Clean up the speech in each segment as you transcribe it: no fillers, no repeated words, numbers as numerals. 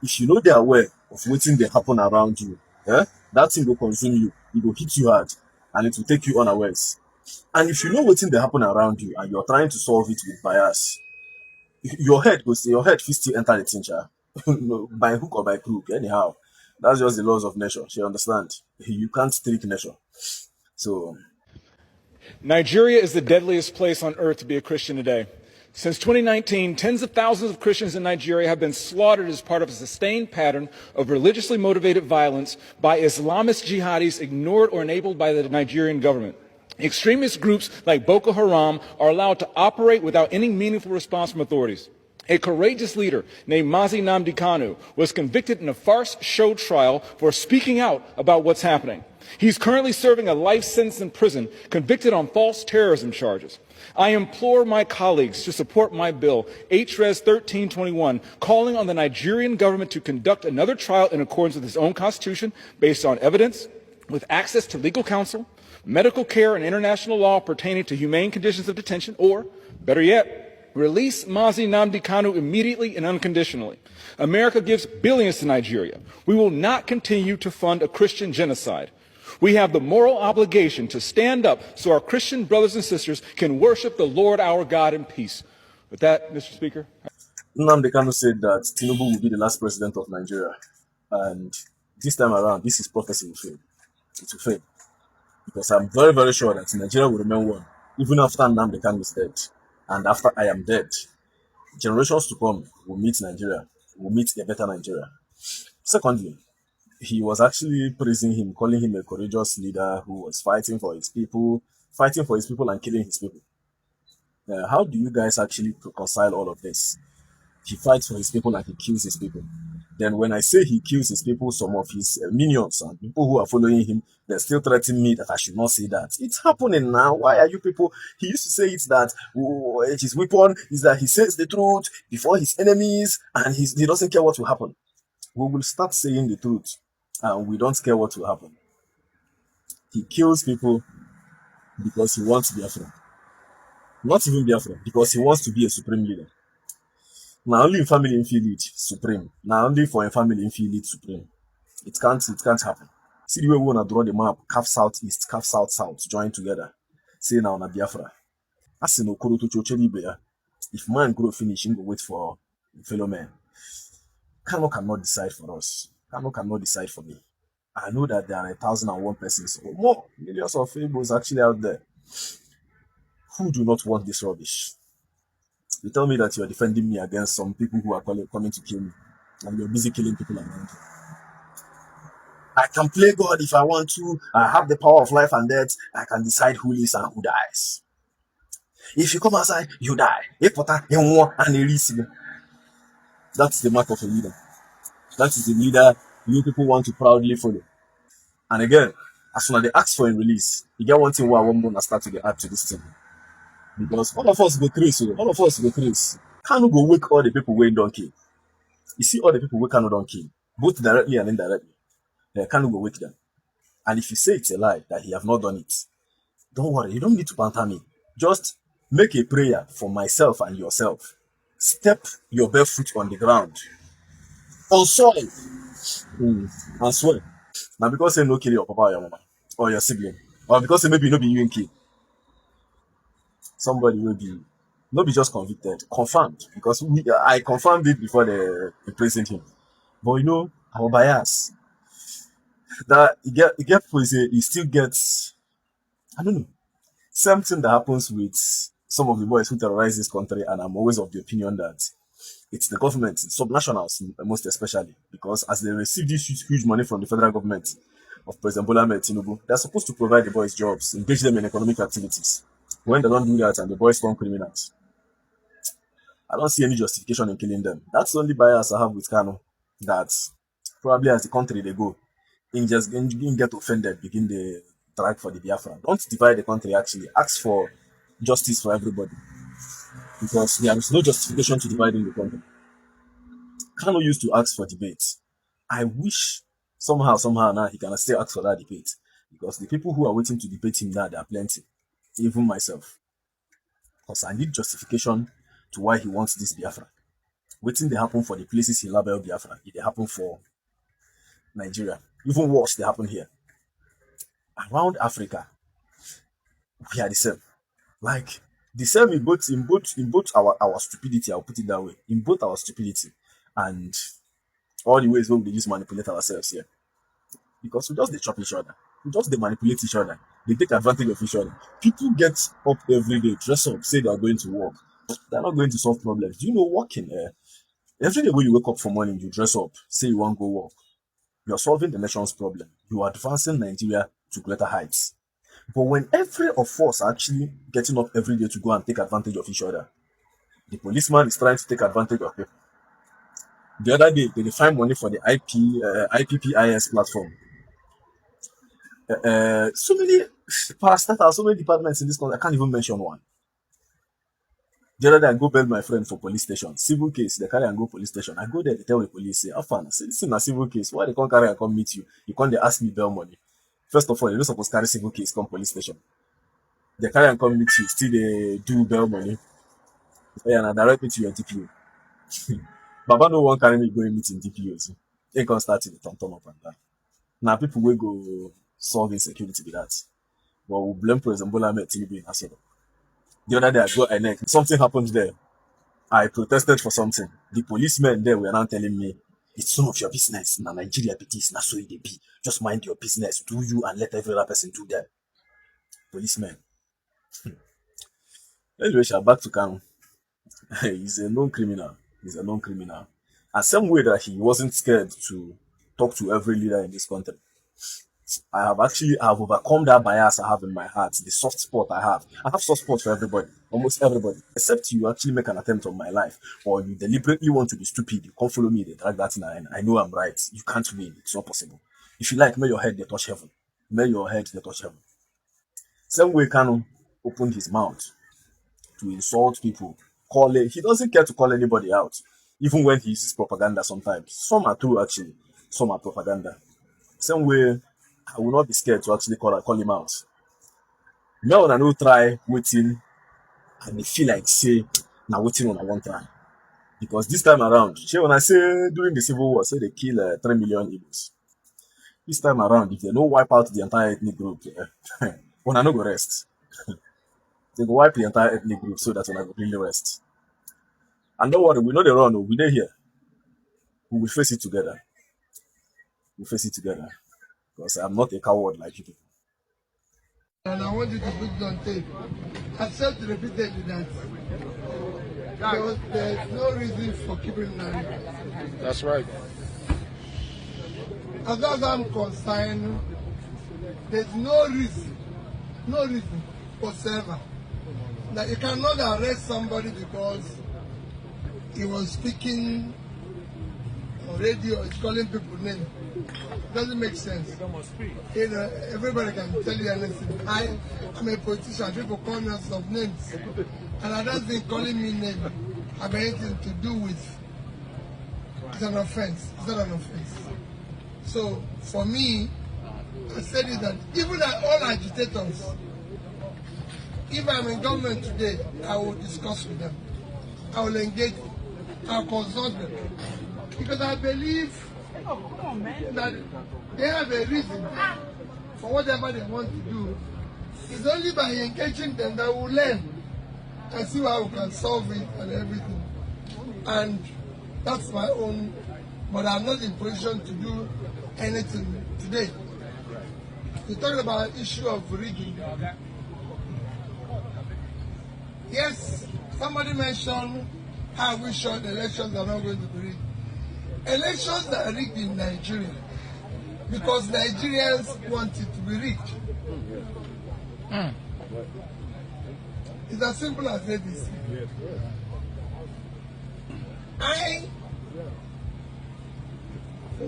if you know they are aware of waiting they happen around you, that thing will consume you, it will hit you hard, and it will take you unawares. And if you know waiting they happen around you and you're trying to solve it with bias, your head fit still enter the thing, by hook or by crook, anyhow. That's just the laws of nature. You understand? You can't trick nature. So Nigeria is the deadliest place on earth to be a Christian today. Since 2019, tens of thousands of Christians in Nigeria have been slaughtered as part of a sustained pattern of religiously motivated violence by Islamist jihadis ignored or enabled by the Nigerian government. Extremist groups like Boko Haram are allowed to operate without any meaningful response from authorities. A courageous leader named Mazi Nnamdi Kanu was convicted in a farce show trial for speaking out about what's happening. He's currently serving a life sentence in prison, convicted on false terrorism charges. I implore my colleagues to support my bill, HRES 1321, calling on the Nigerian government to conduct another trial in accordance with its own constitution, based on evidence, with access to legal counsel, medical care, and international law pertaining to humane conditions of detention, or, better yet, release Mazi Nnamdi Kanu immediately and unconditionally. America gives billions to Nigeria. We will not continue to fund a Christian genocide. We have the moral obligation to stand up so our Christian brothers and sisters can worship the Lord our God in peace. With that, Mr. Speaker. Nnamdi Kanu said that Tinubu will be the last president of Nigeria. And this time around, this is prophecy will fail. It will fail. Because I'm very, very sure that Nigeria will remain one, even after Nnamdi Kanu is dead. And after I am dead, generations to come will meet Nigeria, will meet a better Nigeria. Secondly, he was actually praising him, calling him a courageous leader who was fighting for his people and killing his people. How do you guys actually reconcile all of this? He fights for his people and he kills his people. Then when I say he kills his people, some of his minions and people who are following him, they're still threatening me that I should not say that. It's happening now. Why are you people? He used to say it's that his weapon is that he says the truth before his enemies and he doesn't care what will happen. We will start saying the truth and we don't care what will happen. He kills people because he wants Biafra. Not even Biafra, because he wants to be a supreme leader. Now only in family in feel lead supreme. Now only for a family in feel lead supreme. It can't happen. See the way we wanna draw the map, calf southeast, calf south, join together. Say now na Biafra. As in Okoro to Chocheribe, if man grow finish, he go wait for fellow man. Kano cannot decide for us. Kano cannot decide for me. I know that there are 1,001 persons or more, millions of fables actually out there who do not want this rubbish. You tell me that you are defending me against some people who are coming to kill me, and you're busy killing people around you. I can play God if I want to. I have the power of life and death. I can decide who lives and who dies. If you come outside, you die. That's the mark of a leader. That is the leader you people want to proudly follow. And again, as soon as they ask for a release, you get one thing where I want to start to add to this thing. Because all of us go crazy. Kanu go wake all the people who don't kill. You see all the people who Kanu don't kill, both directly and indirectly. Kanu go wake them. And if you say it's a lie that he have not done it, don't worry, you don't need to banter me. Just make a prayer for myself and yourself. Step your bare foot on the ground. On soil. And swear. Now because say no kill your papa or your mama or your sibling, or because say maybe no be you in kill. Somebody will be not be just convicted, confirmed, because I confirmed it before they present him. But you know, our bias that you get people say he still gets, I don't know, something that happens with some of the boys who terrorize this country, and I'm always of the opinion that it's the government, subnationals most especially, because as they receive this huge money from the federal government of President Bola Ahmed Tinubu, they're supposed to provide the boys jobs, engage them in economic activities. When they don't do that and the boys become criminals, I don't see any justification in killing them. That's the only bias I have with Kanu. That probably as the country they go, in get offended, begin the drag for the Biafra. Don't divide the country actually. Ask for justice for everybody. Because there is no justification to dividing the country. Kanu used to ask for debate. I wish somehow now he can still ask for that debate. Because the people who are waiting to debate him now, there are plenty. Even myself. Because I need justification to why he wants this Biafra. Waiting they happen for the places he labeled Biafra, it they happen for Nigeria. Even worse, they happen here. Around Africa, we are the same. Like the same in both our stupidity, I'll put it that way. In both our stupidity and all the ways where we just manipulate ourselves here. Because we just they chop each other. We just they manipulate each other. They take advantage of each other. People get up every day, dress up, say they are going to work. They're not going to solve problems. Do you know working? Every day when you wake up for morning, you dress up, say you want to go work. You are solving the nation's problem. You are advancing Nigeria to greater heights. But when every of us are actually getting up every day to go and take advantage of each other, the policeman is trying to take advantage of people. The other day, they find money for the IPPIS platform. So many parastatals, so many departments in this country. I can't even mention one. The other day, I go bail my friend for police station. Civil case, they carry and go police station. I go there, they tell the police, say, Afan, this is a civil case. Why they can't carry and come meet you? You can't they ask me bail money. First of all, you're not supposed to carry civil case, come police station. They carry and come meet you, still they do bail money. Yeah, and direct me to your DPO. Baba no one carry me going meeting DPOs. They can start to turn up and down. Now people will go solve insecurity with that. But we blame President Bola Ahmed Tinubu in Asado. The other day I go INEC, something happened there. I protested for something. The policemen there were now telling me, it's none of your business. Now Nigeria be this, now so it be. Just mind your business. Do you and let every other person do that. Policemen. Anyway, back to Kanu. He's a known criminal. He's a known criminal. And same way that he wasn't scared to talk to every leader in this country. I have overcome that bias I have in my heart, the soft spot I have. I have soft spot for everybody, almost everybody, except you actually make an attempt on my life, or you deliberately want to be stupid. You can't follow me, they drag that in. I know I'm right. You can't win. It's not possible. If you like, may your head they touch heaven. May your head they touch heaven. Same way Kanu opened his mouth to insult people. He doesn't care to call anybody out, even when he uses propaganda sometimes. Some are true actually, some are propaganda. Same way, I will not be scared to actually call him out. Now I no try waiting, and they feel like say now waiting on I won't try. Because this time around, when I say during the Civil War, say they kill 3 million Igbos. This time around, if they don't wipe out the entire ethnic group, when I no go rest. They go wipe the entire ethnic group so that when I go really rest. And don't worry, we know the run, we there here. We will face it together. We'll face it together. Because I'm not a coward like you people. And I want you to put it on tape. I've said repeatedly that there's no reason for keeping Nari. That's right. As far as I'm concerned, there's no reason whatsoever that you cannot arrest somebody because he was speaking on radio, he's calling people names. Doesn't make sense. You know, everybody can tell you anything. I'm a politician, people call me of names. And I don't think calling me name have anything to do with it's an offense. It's not an offense. So for me, I said it that even all agitators, if I'm in government today, I will discuss with them. I will engage them. I'll consult them. Because I believe that they have a reason for whatever they want to do. It's only by engaging them that we'll learn and see how we can solve it and everything. And that's my own, but I'm not in position to do anything today. We're talking about issue of rigging. Yes, somebody mentioned how we sure the elections are not going to be rigged. Elections are rigged in Nigeria because Nigerians want it to be rigged. It's as simple as ABC. I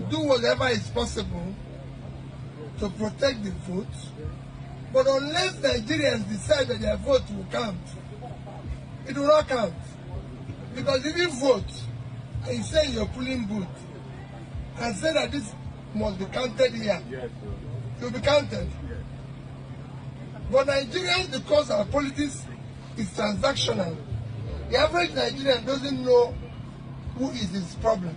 do whatever is possible to protect the vote, but unless Nigerians decide that their vote will count, it will not count. Because if you vote and you say you're polling booth and say that this must be counted here, it will be counted. But Nigerians, because our politics is transactional, the average Nigerian doesn't know who is his problem.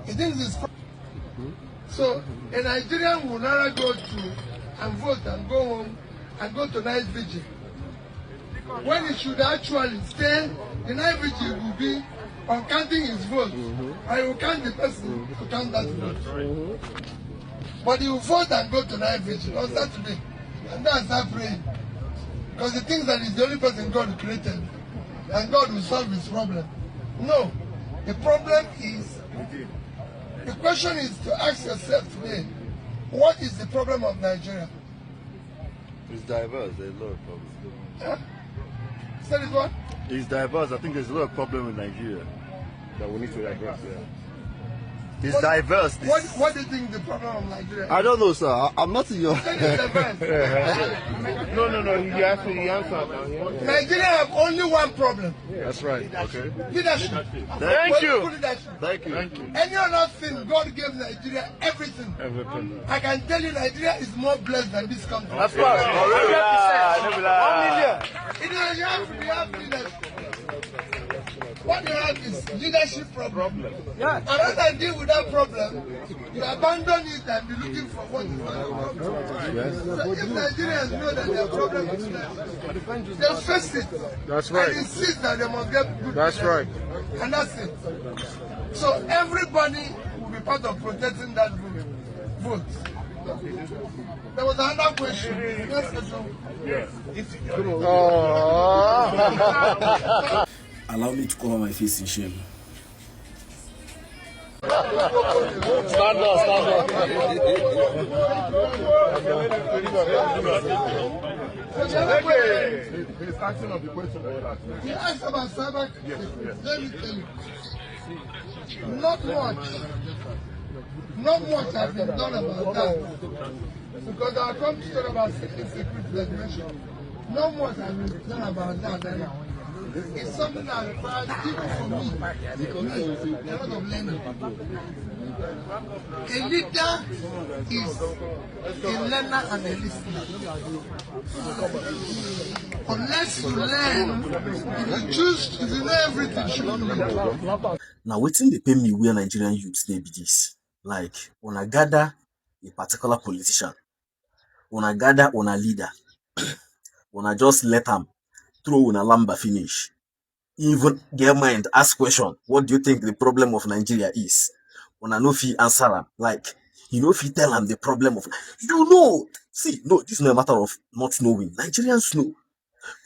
He thinks his problem. So a Nigerian will never go to and vote and go home and go to night vigil, when he should actually stay. The night vigil will be on counting his vote. I will count the person to count that vote. But he will vote and go to night vigil on Saturday, and then start praying, because he thinks that he's the only person God created and God will solve his problem. No, the problem is, the question is to ask yourself today, what is the problem of Nigeria? It's diverse. There's a lot of problems. Huh? Say it what? It's diverse. I think there's a lot of problems in Nigeria that we need to address. Yeah. It's What- diverse. What do you think the problem of Nigeria is? I don't know, sir. I'm not in your. Say it's diverse. No. He answered. Nigeria have only one problem: That's right. Okay. leadership. Thank you. Political leadership. Thank you. Any other thing, God gave Nigeria everything. I can tell you, Nigeria is more blessed than this country. That's right. 100%. 1 million. It is, you have leadership. What you have is leadership problem. And as I deal with that problem, you abandon it and be looking for what is the problem. So if Nigerians know that their problem is leadership, they'll face it. That's right. And insist that they must get good That's leadership. right. And that's it. So everybody will be part of protecting that vote. There was another question. Yes, Allow me to cover my face in shame. Stand up. He's asking of the question. he asked about cyber. Let me tell you. Not much has been done about that. Because I'll come to talk about security regulation. Not much has been done about that. It's something that requires people for me, a lot of learning. A leader is a learner and a listener. Unless you learn, if you know everything, you don't know. Now, waiting they pay me where Nigerian youths they be this. Like, when I gather a particular politician, when I gather on a leader, when I just let them throw on a lamba finish, even get mind ask question, what do you think the problem of Nigeria is? When I know if he answer them, like, you know if he tell them the problem of, see, no, this is not a matter of not knowing. Nigerians know.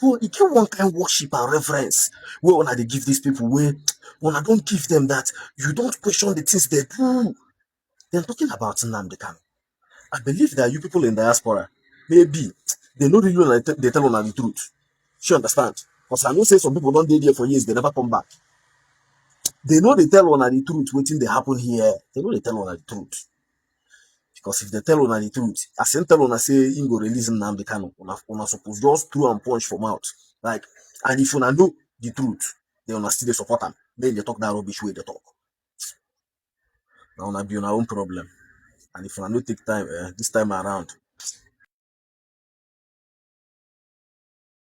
Well, it can one kind of worship and reverence. Where when they give these people, where when I don't give them that, you don't question the things they do. They're talking about Nnamdi Kanu. I believe that you people in diaspora, maybe they know really when they tell on the truth. You understand? Because I know say some people don't stay there for years, they never come back. They know they tell on the truth, waiting they happen here. They know they tell on the truth. Because if they tell on the truth, as they tell on say you go release Nnamdi Kanu, una suppose just throw and punch from out. Like, and if you know the truth, they wanna still support them. Then they talk that rubbish way they talk. Now una be on our own problem. And if you not take time this time around,